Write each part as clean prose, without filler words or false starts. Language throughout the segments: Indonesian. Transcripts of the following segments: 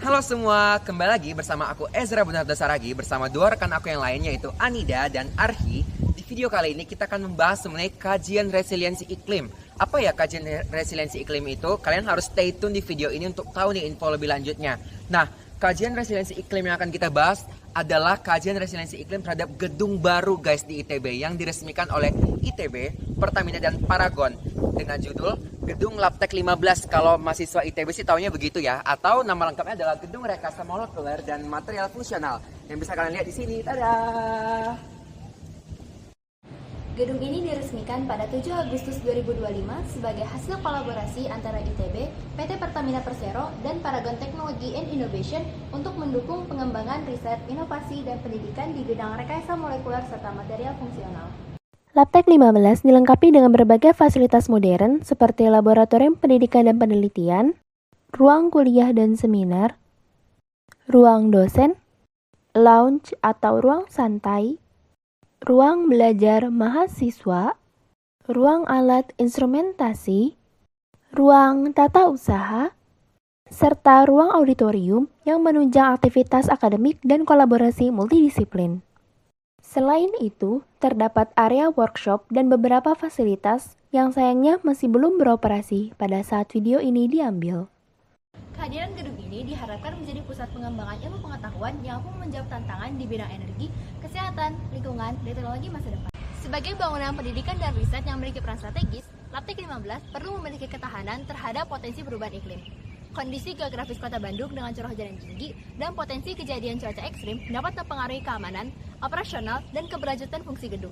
Halo semua, kembali lagi bersama aku Ezra Bunarda Saragi bersama dua rekan aku yang lain yaitu Anida dan Arhi. Di video kali ini kita akan membahas mengenai kajian resiliensi iklim. Apa ya kajian resiliensi iklim itu? Kalian harus stay tune di video ini untuk tahu nih info lebih lanjutnya. Nah, kajian resiliensi iklim yang akan kita bahas adalah kajian resiliensi iklim terhadap gedung baru guys di ITB yang diresmikan oleh ITB, Pertamina dan Paragon dengan judul Gedung Labtek 15. Kalau mahasiswa ITB sih taunya begitu ya, atau nama lengkapnya adalah Gedung Rekayasa Molekuler dan Material Fungsional yang bisa kalian lihat di sini. Tada! Gedung ini diresmikan pada 7 Agustus 2025 sebagai hasil kolaborasi antara ITB, PT Pertamina Persero, dan Paragon Technology and Innovation untuk mendukung pengembangan riset, inovasi, dan pendidikan di bidang rekayasa molekuler serta material fungsional. Labtek 15 dilengkapi dengan berbagai fasilitas modern seperti laboratorium pendidikan dan penelitian, ruang kuliah dan seminar, ruang dosen, lounge atau ruang santai, ruang belajar mahasiswa, ruang alat instrumentasi, ruang tata usaha, serta ruang auditorium yang menunjang aktivitas akademik dan kolaborasi multidisiplin. Selain itu, terdapat area workshop dan beberapa fasilitas yang sayangnya masih belum beroperasi pada saat video ini diambil. Kehadiran gedung ini diharapkan menjadi pusat pengembangan ilmu pengetahuan yang mampu menjawab tantangan di bidang energi, kesehatan, lingkungan, dan teknologi masa depan. Sebagai bangunan pendidikan dan riset yang memiliki peran strategis, Labtek 15 perlu memiliki ketahanan terhadap potensi perubahan iklim. Kondisi geografis kota Bandung dengan curah hujan yang tinggi dan potensi kejadian cuaca ekstrim dapat mempengaruhi keamanan, operasional, dan keberlanjutan fungsi gedung.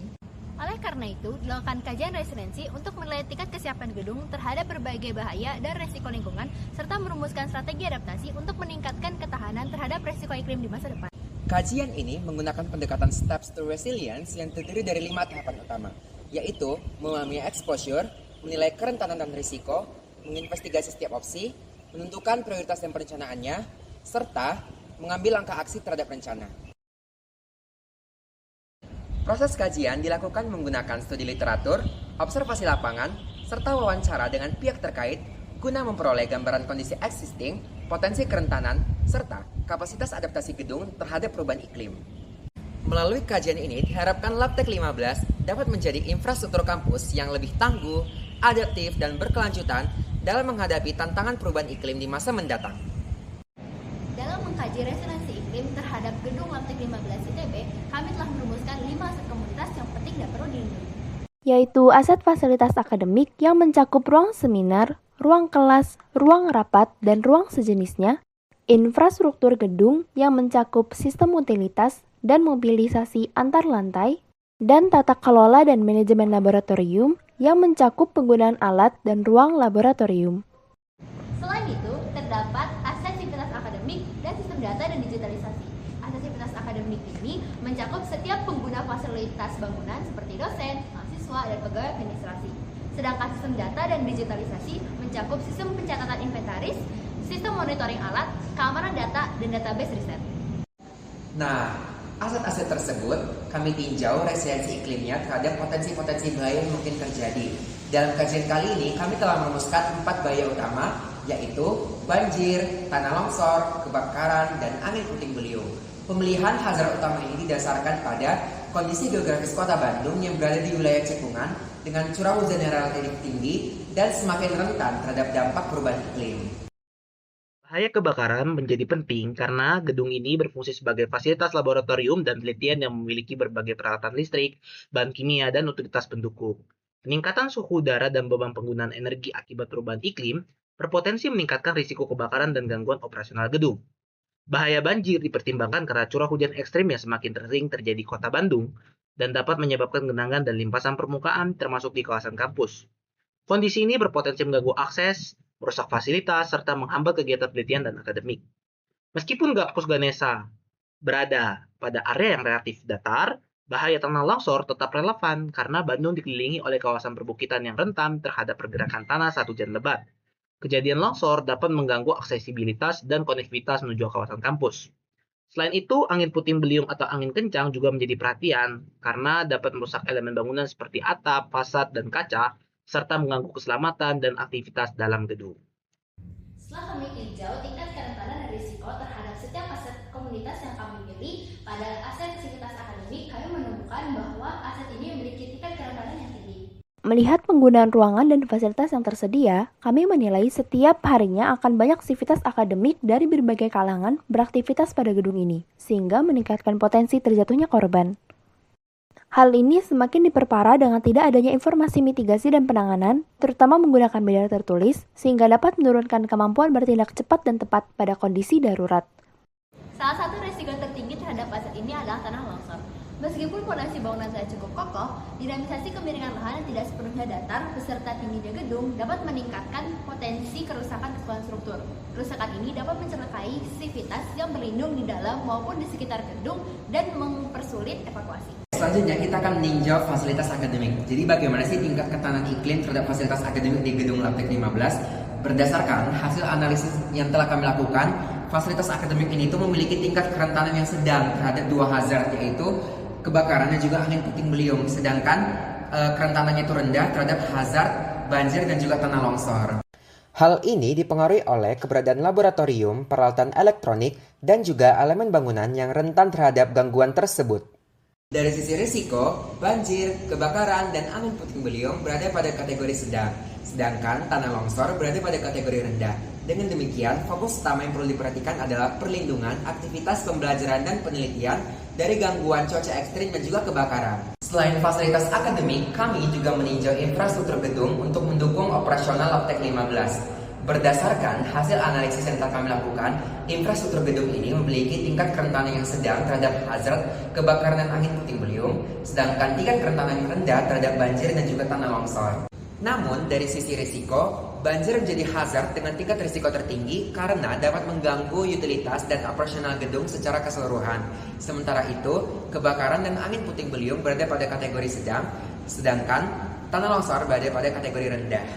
Oleh karena itu, dilakukan kajian resiliensi untuk menilai tingkat kesiapan gedung terhadap berbagai bahaya dan resiko lingkungan, serta merumuskan strategi adaptasi untuk meningkatkan ketahanan terhadap resiko iklim di masa depan. Kajian ini menggunakan pendekatan Steps to Resilience yang terdiri dari 5 tahapan utama, yaitu memahami exposure, menilai kerentanan dan risiko, menginvestigasi setiap opsi, menentukan prioritas dan perencanaannya, serta mengambil langkah aksi terhadap rencana. Proses kajian dilakukan menggunakan studi literatur, observasi lapangan, serta wawancara dengan pihak terkait guna memperoleh gambaran kondisi existing, potensi kerentanan, serta kapasitas adaptasi gedung terhadap perubahan iklim. Melalui kajian ini diharapkan Labtek 15 dapat menjadi infrastruktur kampus yang lebih tangguh, adaptif, dan berkelanjutan dalam menghadapi tantangan perubahan iklim di masa mendatang. Dalam mengkaji resiliensi iklim terhadap gedung Labtek 15 ITB, kami telah merumuskan 5 aset komunitas yang penting dan perlu dilindungi, Yaitu aset fasilitas akademik yang mencakup ruang seminar, ruang kelas, ruang rapat, dan ruang sejenisnya, infrastruktur gedung yang mencakup sistem utilitas dan mobilisasi antar lantai, dan tata kelola dan manajemen laboratorium yang mencakup penggunaan alat dan ruang laboratorium. Selain itu, terdapat aset sivitas akademik dan sistem data dan digitalisasi. Aset sivitas akademik ini mencakup setiap pengguna fasilitas bangunan seperti dosen, mahasiswa, dan pegawai administrasi. Sedangkan sistem data dan digitalisasi mencakup sistem pencatatan inventaris, sistem monitoring alat, keamanan data, dan database riset. Nah, aset-aset tersebut kami tinjau resiliensi iklimnya terhadap potensi-potensi bahaya yang mungkin terjadi. Dalam kajian kali ini, kami telah merumuskan 4 bahaya utama, yaitu banjir, tanah longsor, kebakaran, dan angin puting beliung. Pemilihan hazard utama ini didasarkan pada kondisi geografis kota Bandung yang berada di wilayah cekungan dengan curah hujan yang relatif tinggi dan semakin rentan terhadap dampak perubahan iklim. Bahaya kebakaran menjadi penting karena gedung ini berfungsi sebagai fasilitas laboratorium dan penelitian yang memiliki berbagai peralatan listrik, bahan kimia, dan utilitas pendukung. Peningkatan suhu udara dan beban penggunaan energi akibat perubahan iklim berpotensi meningkatkan risiko kebakaran dan gangguan operasional gedung. Bahaya banjir dipertimbangkan karena curah hujan ekstrim yang semakin sering terjadi di kota Bandung dan dapat menyebabkan genangan dan limpasan permukaan termasuk di kawasan kampus. Kondisi ini berpotensi mengganggu akses, merusak fasilitas, serta menghambat kegiatan penelitian dan akademik. Meskipun kampus Ganesha berada pada area yang relatif datar, bahaya tanah longsor tetap relevan karena Bandung dikelilingi oleh kawasan perbukitan yang rentan terhadap pergerakan tanah saat hujan lebat. Kejadian longsor dapat mengganggu aksesibilitas dan konektivitas menuju kawasan kampus. Selain itu, angin puting beliung atau angin kencang juga menjadi perhatian karena dapat merusak elemen bangunan seperti atap, fasad, dan kaca, serta mengganggu keselamatan dan aktivitas dalam gedung. Setelah kami tinjau tingkat kerentanan dan risiko terhadap komunitas yang kami pilih pada aset sivitas akademik, kami menemukan bahwa aset ini memiliki tingkat kerentanan yang tinggi. Melihat penggunaan ruangan dan fasilitas yang tersedia, kami menilai setiap harinya akan banyak sivitas akademik dari berbagai kalangan beraktivitas pada gedung ini, sehingga meningkatkan potensi terjatuhnya korban. Hal ini semakin diperparah dengan tidak adanya informasi mitigasi dan penanganan, terutama menggunakan media tertulis, sehingga dapat menurunkan kemampuan bertindak cepat dan tepat pada kondisi darurat. Salah satu risiko tertinggi terhadap aset ini adalah tanah longsor. Meskipun fondasi bangunan telah cukup kokoh, dinamisasi kemiringan lahan yang tidak sepenuhnya datar beserta tingginya gedung dapat meningkatkan potensi kerusakan keseluruhan struktur. Kerusakan ini dapat mencelakai sivitas yang berlindung di dalam maupun di sekitar gedung dan mempersulit evakuasi. Selanjutnya kita akan meninjau fasilitas akademik. Jadi bagaimana sih tingkat ketahanan iklim terhadap fasilitas akademik di gedung Labtek 15? Berdasarkan hasil analisis yang telah kami lakukan, fasilitas akademik ini itu memiliki tingkat kerentanan yang sedang terhadap dua hazard, yaitu kebakaran dan juga angin puting beliung, sedangkan kerentanannya itu rendah terhadap hazard banjir dan juga tanah longsor. Hal ini dipengaruhi oleh keberadaan laboratorium, peralatan elektronik, dan juga elemen bangunan yang rentan terhadap gangguan tersebut. Dari sisi risiko, banjir, kebakaran, dan angin puting beliung berada pada kategori sedang, sedangkan tanah longsor berada pada kategori rendah. Dengan demikian, fokus utama yang perlu diperhatikan adalah perlindungan aktivitas pembelajaran dan penelitian dari gangguan cuaca ekstrim dan juga kebakaran. Selain fasilitas akademik, kami juga meninjau infrastruktur gedung untuk mendukung operasional Labtek 15. Berdasarkan hasil analisis yang telah kami lakukan, infrastruktur gedung ini memiliki tingkat kerentanan yang sedang terhadap hazard kebakaran dan angin puting beliung, sedangkan tingkat kerentanan yang rendah terhadap banjir dan juga tanah longsor. Namun, dari sisi risiko, banjir menjadi hazard dengan tingkat risiko tertinggi karena dapat mengganggu utilitas dan operasional gedung secara keseluruhan. Sementara itu, kebakaran dan angin puting beliung berada pada kategori sedang, sedangkan tanah longsor berada pada kategori rendah.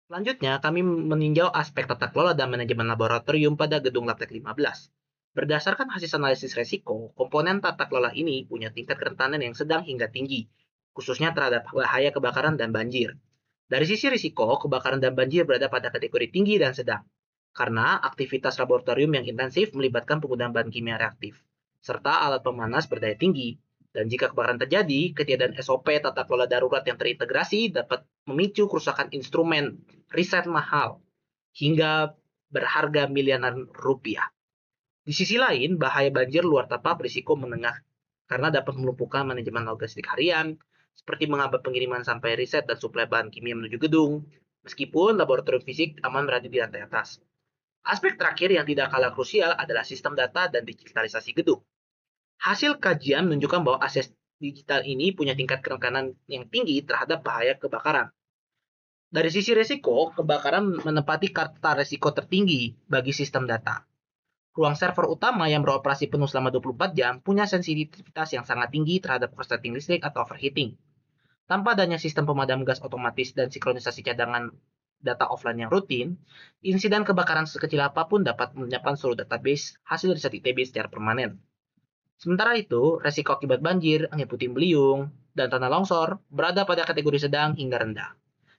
Selanjutnya, kami meninjau aspek tata kelola dan manajemen laboratorium pada gedung Labtek 15. Berdasarkan hasil analisis resiko, komponen tata kelola ini punya tingkat kerentanan yang sedang hingga tinggi, khususnya terhadap bahaya kebakaran dan banjir. Dari sisi risiko, kebakaran dan banjir berada pada kategori tinggi dan sedang, karena aktivitas laboratorium yang intensif melibatkan penggunaan bahan kimia reaktif, serta alat pemanas berdaya tinggi. Dan jika kebakaran terjadi, ketiadaan SOP tata kelola darurat yang terintegrasi dapat memicu kerusakan instrumen riset mahal hingga berharga miliaran rupiah. Di sisi lain, bahaya banjir luar tahap risiko menengah karena dapat melumpuhkan manajemen logistik harian, seperti menghambat pengiriman sampai riset dan suplai bahan kimia menuju gedung, meskipun laboratorium fisik aman berada di lantai atas. Aspek terakhir yang tidak kalah krusial adalah sistem data dan digitalisasi gedung. Hasil kajian menunjukkan bahwa aset digital ini punya tingkat kerentanan yang tinggi terhadap bahaya kebakaran. Dari sisi risiko, kebakaran menempati kata risiko tertinggi bagi sistem data. Ruang server utama yang beroperasi penuh selama 24 jam punya sensitivitas yang sangat tinggi terhadap korsleting listrik atau overheating. Tanpa adanya sistem pemadam gas otomatis dan sinkronisasi cadangan data offline yang rutin, insiden kebakaran sekecil apapun dapat melenyapkan seluruh database hasil riset ITB secara permanen. Sementara itu, resiko akibat banjir, angin puting beliung, dan tanah longsor berada pada kategori sedang hingga rendah,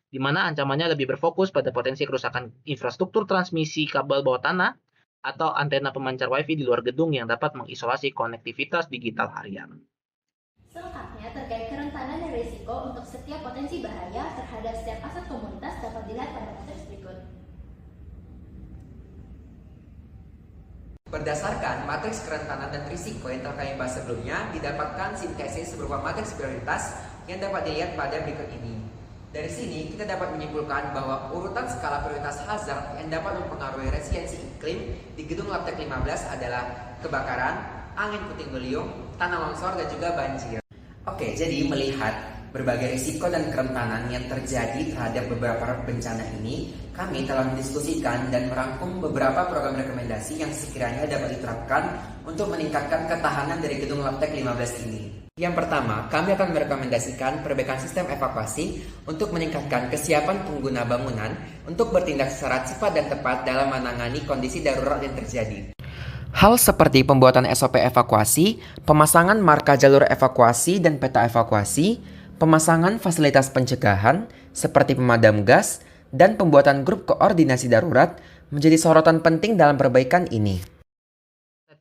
di mana ancamannya lebih berfokus pada potensi kerusakan infrastruktur transmisi kabel bawah tanah atau antena pemancar WiFi di luar gedung yang dapat mengisolasi konektivitas digital harian. Selengkapnya terkait kerentanan dan risiko untuk setiap potensi bahaya terhadap setiap aset komunitas dapat dilihat pada materi berikut. Berdasarkan matriks kerentanan dan risiko yang telah kami bahas sebelumnya, didapatkan sintesis berupa matriks prioritas yang dapat dilihat pada berikut ini. Dari sini, kita dapat menyimpulkan bahwa urutan skala prioritas hazard yang dapat mempengaruhi resiliensi iklim di gedung Labtek 15 adalah kebakaran, angin puting beliung, tanah longsor, dan juga banjir. Oke, jadi melihat berbagai risiko dan kerentanan yang terjadi terhadap beberapa bencana ini, kami telah mendiskusikan dan merangkum beberapa program rekomendasi yang sekiranya dapat diterapkan untuk meningkatkan ketahanan dari gedung Labtek 15 ini. Yang pertama, kami akan merekomendasikan perbaikan sistem evakuasi untuk meningkatkan kesiapan pengguna bangunan untuk bertindak secara cepat dan tepat dalam menangani kondisi darurat yang terjadi. Hal seperti pembuatan SOP evakuasi, pemasangan marka jalur evakuasi dan peta evakuasi, pemasangan fasilitas pencegahan seperti pemadam gas, dan pembuatan grup koordinasi darurat menjadi sorotan penting dalam perbaikan ini.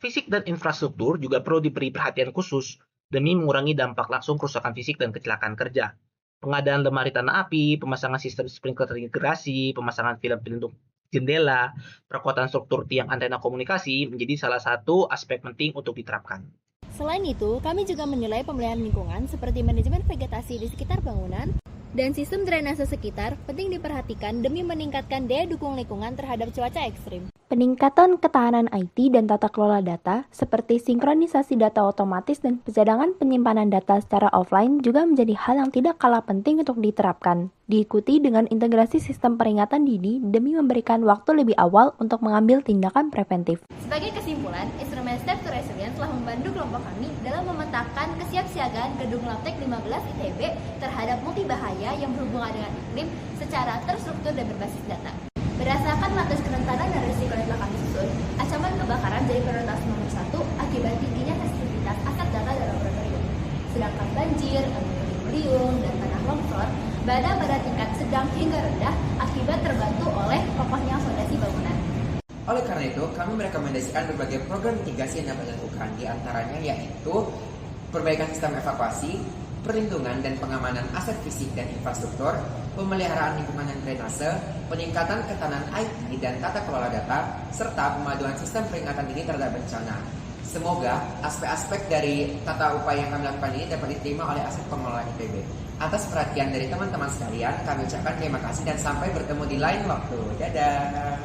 fisik dan infrastruktur juga perlu diberi perhatian khusus demi mengurangi dampak langsung kerusakan fisik dan kecelakaan kerja. Pengadaan lemari tanah api, pemasangan sistem sprinkler terintegrasi, pemasangan film pelindung jendela, perawatan struktur tiang antena komunikasi menjadi salah satu aspek penting untuk diterapkan. Selain itu, kami juga menilai pemeliharaan lingkungan seperti manajemen vegetasi di sekitar bangunan dan sistem drainase sekitar penting diperhatikan demi meningkatkan daya dukung lingkungan terhadap cuaca ekstrim. Peningkatan ketahanan IT dan tata kelola data, seperti sinkronisasi data otomatis dan pencadangan penyimpanan data secara offline juga menjadi hal yang tidak kalah penting untuk diterapkan. Diikuti dengan integrasi sistem peringatan dini demi memberikan waktu lebih awal untuk mengambil tindakan preventif. Sebagai kesimpulan, instrumen Step to Resilience telah membantu kelompok kami dalam memetakan kesiapsiagaan Gedung Labtek 15 ITB terhadap multibahaya yang berhubungan dengan iklim secara terstruktur dan berbasis data. Berdasarkan matriks kerentanan dan risiko yang telah kami susun, ancaman kebakaran jadi prioritas nomor 1 akibat tingginya sensitivitas aset data dari laboratorium. Sedangkan banjir, puing-puing, dan tanah longsor berada pada tingkat sedang hingga rendah akibat terbantu oleh kokohnya fondasi bangunan. Oleh karena itu, kami merekomendasikan berbagai program mitigasi yang dapat dilakukan, di antaranya yaitu perbaikan sistem evakuasi, perlindungan dan pengamanan aset fisik dan infrastruktur, pemeliharaan lingkungan dan drainase, peningkatan ketahanan IT dan tata kelola data, serta pemaduan sistem peringatan dini terhadap bencana. Semoga aspek-aspek dari tata upaya yang kami lakukan ini dapat diterima oleh aspek pengelola ITB. Atas perhatian dari teman-teman sekalian, kami ucapkan terima kasih dan sampai bertemu di lain waktu. Dadah!